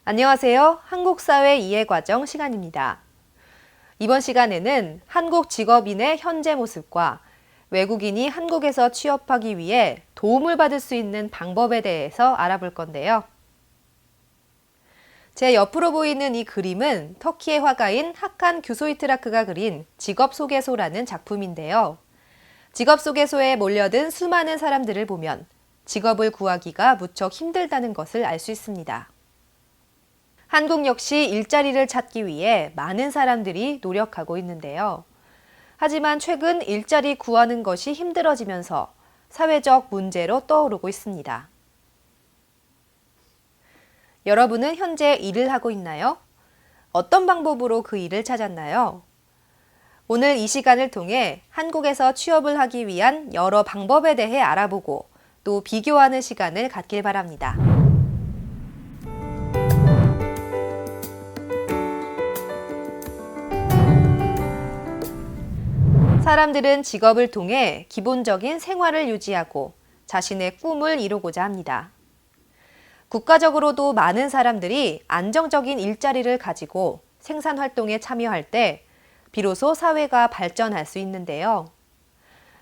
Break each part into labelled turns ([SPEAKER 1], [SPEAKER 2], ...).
[SPEAKER 1] 안녕하세요. 한국사회 이해과정 시간입니다. 이번 시간에는 한국 직업인의 현재 모습과 외국인이 한국에서 취업하기 위해 도움을 받을 수 있는 방법에 대해서 알아볼 건데요. 제 옆으로 보이는 이 그림은 터키의 화가인 하칸 규소이트라크가 그린 직업소개소라는 작품인데요. 직업소개소에 몰려든 수많은 사람들을 보면 직업을 구하기가 무척 힘들다는 것을 알 수 있습니다. 한국 역시 일자리를 찾기 위해 많은 사람들이 노력하고 있는데요. 하지만 최근 일자리 구하는 것이 힘들어지면서 사회적 문제로 떠오르고 있습니다. 여러분은 현재 일을 하고 있나요? 어떤 방법으로 그 일을 찾았나요? 오늘 이 시간을 통해 한국에서 취업을 하기 위한 여러 방법에 대해 알아보고 또 비교하는 시간을 갖길 바랍니다. 사람들은 직업을 통해 기본적인 생활을 유지하고 자신의 꿈을 이루고자 합니다. 국가적으로도 많은 사람들이 안정적인 일자리를 가지고 생산 활동에 참여할 때 비로소 사회가 발전할 수 있는데요.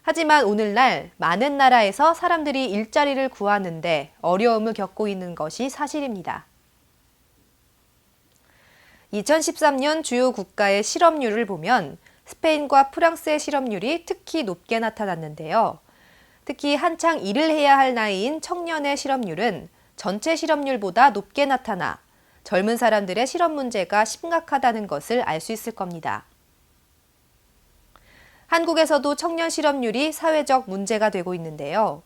[SPEAKER 1] 하지만 오늘날 많은 나라에서 사람들이 일자리를 구하는데 어려움을 겪고 있는 것이 사실입니다. 2013년 주요 국가의 실업률을 보면 스페인과 프랑스의 실업률이 특히 높게 나타났는데요. 특히 한창 일을 해야 할 나이인 청년의 실업률은 전체 실업률보다 높게 나타나 젊은 사람들의 실업 문제가 심각하다는 것을 알 수 있을 겁니다. 한국에서도 청년 실업률이 사회적 문제가 되고 있는데요.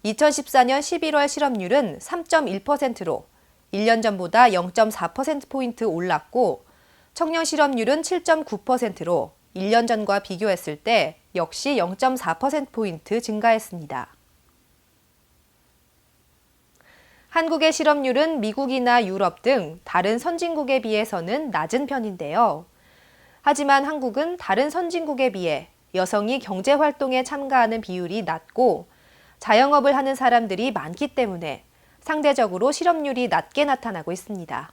[SPEAKER 1] 2014년 11월 실업률은 3.1%로 1년 전보다 0.4%포인트 올랐고 청년 실업률은 7.9%로 1년 전과 비교했을 때 역시 0.4%포인트 증가했습니다. 한국의 실업률은 미국이나 유럽 등 다른 선진국에 비해서는 낮은 편인데요. 하지만 한국은 다른 선진국에 비해 여성이 경제활동에 참가하는 비율이 낮고 자영업을 하는 사람들이 많기 때문에 상대적으로 실업률이 낮게 나타나고 있습니다.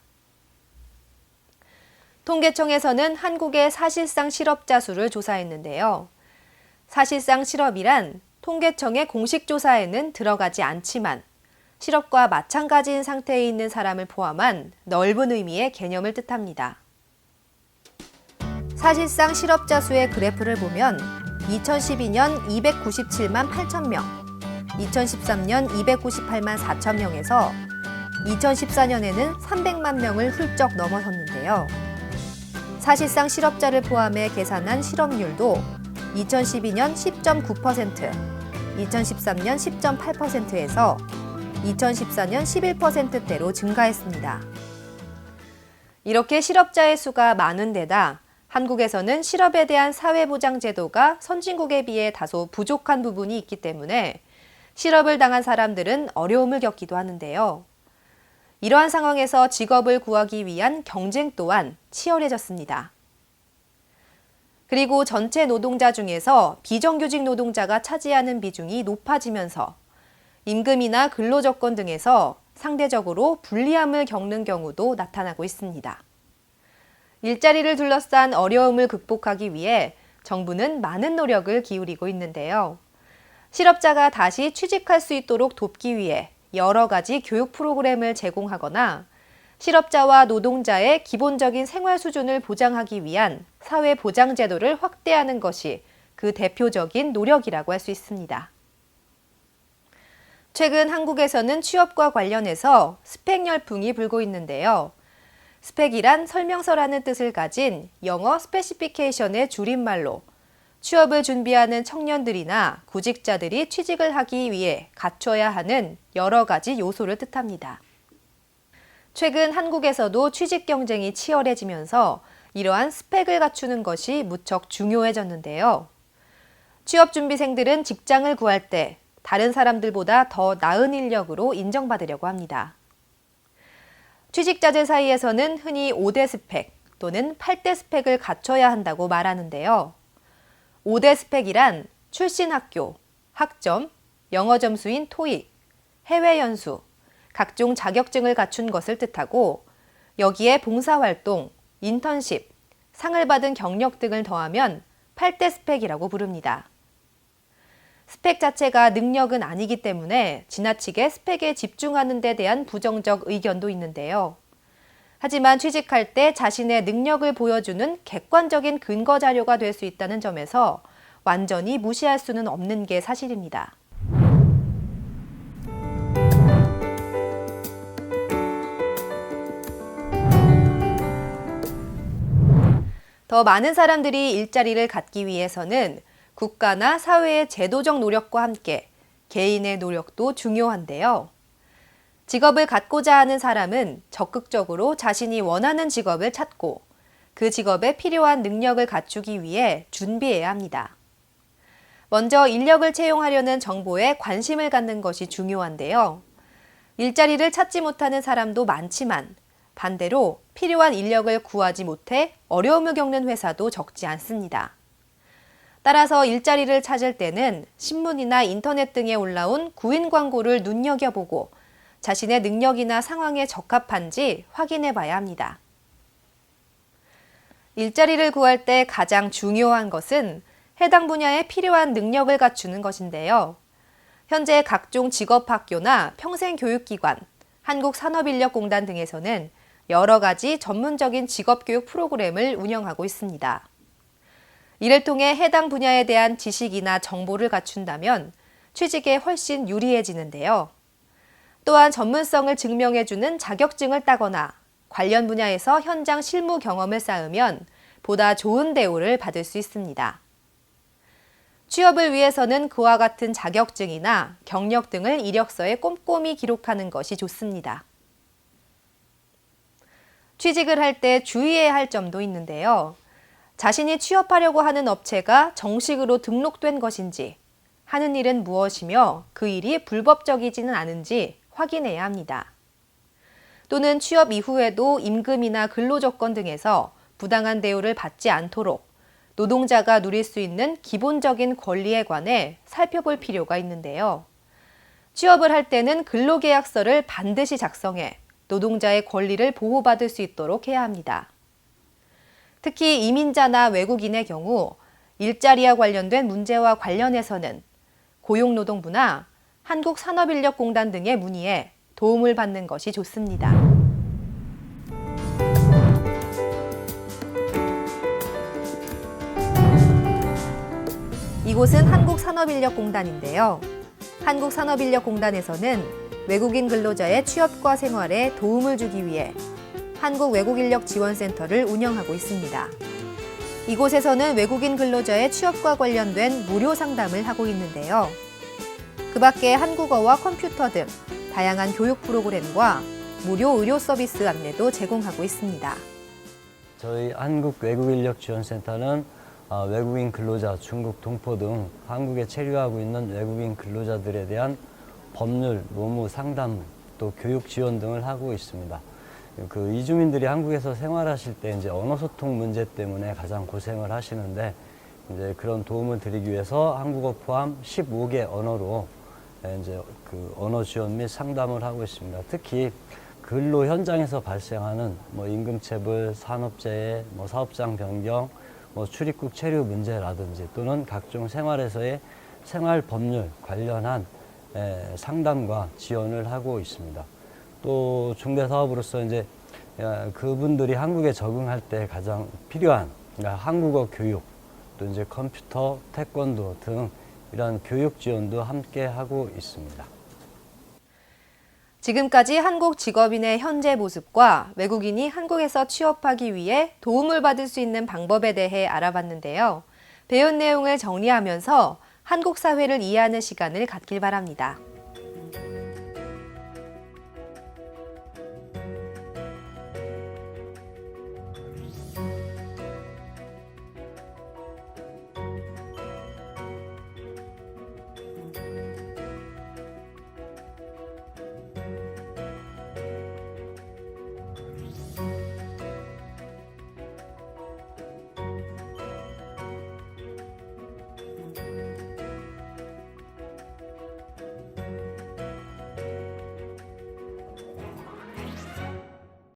[SPEAKER 1] 통계청에서는 한국의 사실상 실업자 수를 조사했는데요. 사실상 실업이란 통계청의 공식 조사에는 들어가지 않지만 실업과 마찬가지인 상태에 있는 사람을 포함한 넓은 의미의 개념을 뜻합니다. 사실상 실업자 수의 그래프를 보면 2012년 297만 8천 명, 2013년 298만 4천 명에서 2014년에는 300만 명을 훌쩍 넘어섰는데요. 사실상 실업자를 포함해 계산한 실업률도 2012년 10.9%, 2013년 10.8%에서 2014년 11%대로 증가했습니다. 이렇게 실업자의 수가 많은 데다 한국에서는 실업에 대한 사회보장제도가 선진국에 비해 다소 부족한 부분이 있기 때문에 실업을 당한 사람들은 어려움을 겪기도 하는데요. 이러한 상황에서 직업을 구하기 위한 경쟁 또한 치열해졌습니다. 그리고 전체 노동자 중에서 비정규직 노동자가 차지하는 비중이 높아지면서 임금이나 근로조건 등에서 상대적으로 불리함을 겪는 경우도 나타나고 있습니다. 일자리를 둘러싼 어려움을 극복하기 위해 정부는 많은 노력을 기울이고 있는데요. 실업자가 다시 취직할 수 있도록 돕기 위해 여러 가지 교육 프로그램을 제공하거나 실업자와 노동자의 기본적인 생활 수준을 보장하기 위한 사회보장제도를 확대하는 것이 그 대표적인 노력이라고 할 수 있습니다. 최근 한국에서는 취업과 관련해서 스펙 열풍이 불고 있는데요. 스펙이란 설명서라는 뜻을 가진 영어 스페시피케이션의 줄임말로 취업을 준비하는 청년들이나 구직자들이 취직을 하기 위해 갖춰야 하는 여러 가지 요소를 뜻합니다. 최근 한국에서도 취직 경쟁이 치열해지면서 이러한 스펙을 갖추는 것이 무척 중요해졌는데요. 취업준비생들은 직장을 구할 때 다른 사람들보다 더 나은 인력으로 인정받으려고 합니다. 취직자들 사이에서는 흔히 5대 스펙 또는 8대 스펙을 갖춰야 한다고 말하는데요. 5대 스펙이란 출신 학교, 학점, 영어 점수인 토익, 해외 연수, 각종 자격증을 갖춘 것을 뜻하고 여기에 봉사활동, 인턴십, 상을 받은 경력 등을 더하면 8대 스펙이라고 부릅니다. 스펙 자체가 능력은 아니기 때문에 지나치게 스펙에 집중하는 데 대한 부정적 의견도 있는데요. 하지만 취직할 때 자신의 능력을 보여주는 객관적인 근거 자료가 될 수 있다는 점에서 완전히 무시할 수는 없는 게 사실입니다. 더 많은 사람들이 일자리를 갖기 위해서는 국가나 사회의 제도적 노력과 함께 개인의 노력도 중요한데요. 직업을 갖고자 하는 사람은 적극적으로 자신이 원하는 직업을 찾고 그 직업에 필요한 능력을 갖추기 위해 준비해야 합니다. 먼저 인력을 채용하려는 정보에 관심을 갖는 것이 중요한데요. 일자리를 찾지 못하는 사람도 많지만 반대로 필요한 인력을 구하지 못해 어려움을 겪는 회사도 적지 않습니다. 따라서 일자리를 찾을 때는 신문이나 인터넷 등에 올라온 구인 광고를 눈여겨보고 자신의 능력이나 상황에 적합한지 확인해 봐야 합니다. 일자리를 구할 때 가장 중요한 것은 해당 분야에 필요한 능력을 갖추는 것인데요. 현재 각종 직업학교나 평생교육기관, 한국산업인력공단 등에서는 여러 가지 전문적인 직업교육 프로그램을 운영하고 있습니다. 이를 통해 해당 분야에 대한 지식이나 정보를 갖춘다면 취직에 훨씬 유리해지는데요. 또한 전문성을 증명해주는 자격증을 따거나 관련 분야에서 현장 실무 경험을 쌓으면 보다 좋은 대우를 받을 수 있습니다. 취업을 위해서는 그와 같은 자격증이나 경력 등을 이력서에 꼼꼼히 기록하는 것이 좋습니다. 취직을 할 때 주의해야 할 점도 있는데요. 자신이 취업하려고 하는 업체가 정식으로 등록된 것인지, 하는 일은 무엇이며 그 일이 불법적이지는 않은지 확인해야 합니다. 또는 취업 이후에도 임금이나 근로조건 등에서 부당한 대우를 받지 않도록 노동자가 누릴 수 있는 기본적인 권리에 관해 살펴볼 필요가 있는데요. 취업을 할 때는 근로계약서를 반드시 작성해 노동자의 권리를 보호받을 수 있도록 해야 합니다. 특히 이민자나 외국인의 경우 일자리와 관련된 문제와 관련해서는 고용노동부나 한국산업인력공단 등에 문의해 도움을 받는 것이 좋습니다. 이곳은 한국산업인력공단인데요. 한국산업인력공단에서는 외국인 근로자의 취업과 생활에 도움을 주기 위해 한국외국인력지원센터를 운영하고 있습니다. 이곳에서는 외국인 근로자의 취업과 관련된 무료 상담을 하고 있는데요. 그 밖에 한국어와 컴퓨터 등 다양한 교육 프로그램과 무료 의료 서비스 안내도 제공하고 있습니다.
[SPEAKER 2] 저희 한국외국인력지원센터는 외국인 근로자, 중국 동포 등 한국에 체류하고 있는 외국인 근로자들에 대한 법률, 노무 상담, 또 교육 지원 등을 하고 있습니다. 그 이주민들이 한국에서 생활하실 때 이제 언어 소통 문제 때문에 가장 고생을 하시는데 이제 그런 도움을 드리기 위해서 한국어 포함 15개 언어로 이제 그 언어 지원 및 상담을 하고 있습니다. 특히 근로 현장에서 발생하는 임금체불, 산업재해, 사업장 변경, 출입국 체류 문제라든지 또는 각종 생활에서의 생활 법률 관련한 상담과 지원을 하고 있습니다. 또 중대사업으로서 이제 그분들이 한국에 적응할 때 가장 필요한 한국어 교육, 또 이제 컴퓨터, 태권도 등 이런 교육 지원도 함께 하고 있습니다.
[SPEAKER 1] 지금까지 한국 직업인의 현재 모습과 외국인이 한국에서 취업하기 위해 도움을 받을 수 있는 방법에 대해 알아봤는데요. 배운 내용을 정리하면서 한국 사회를 이해하는 시간을 갖길 바랍니다.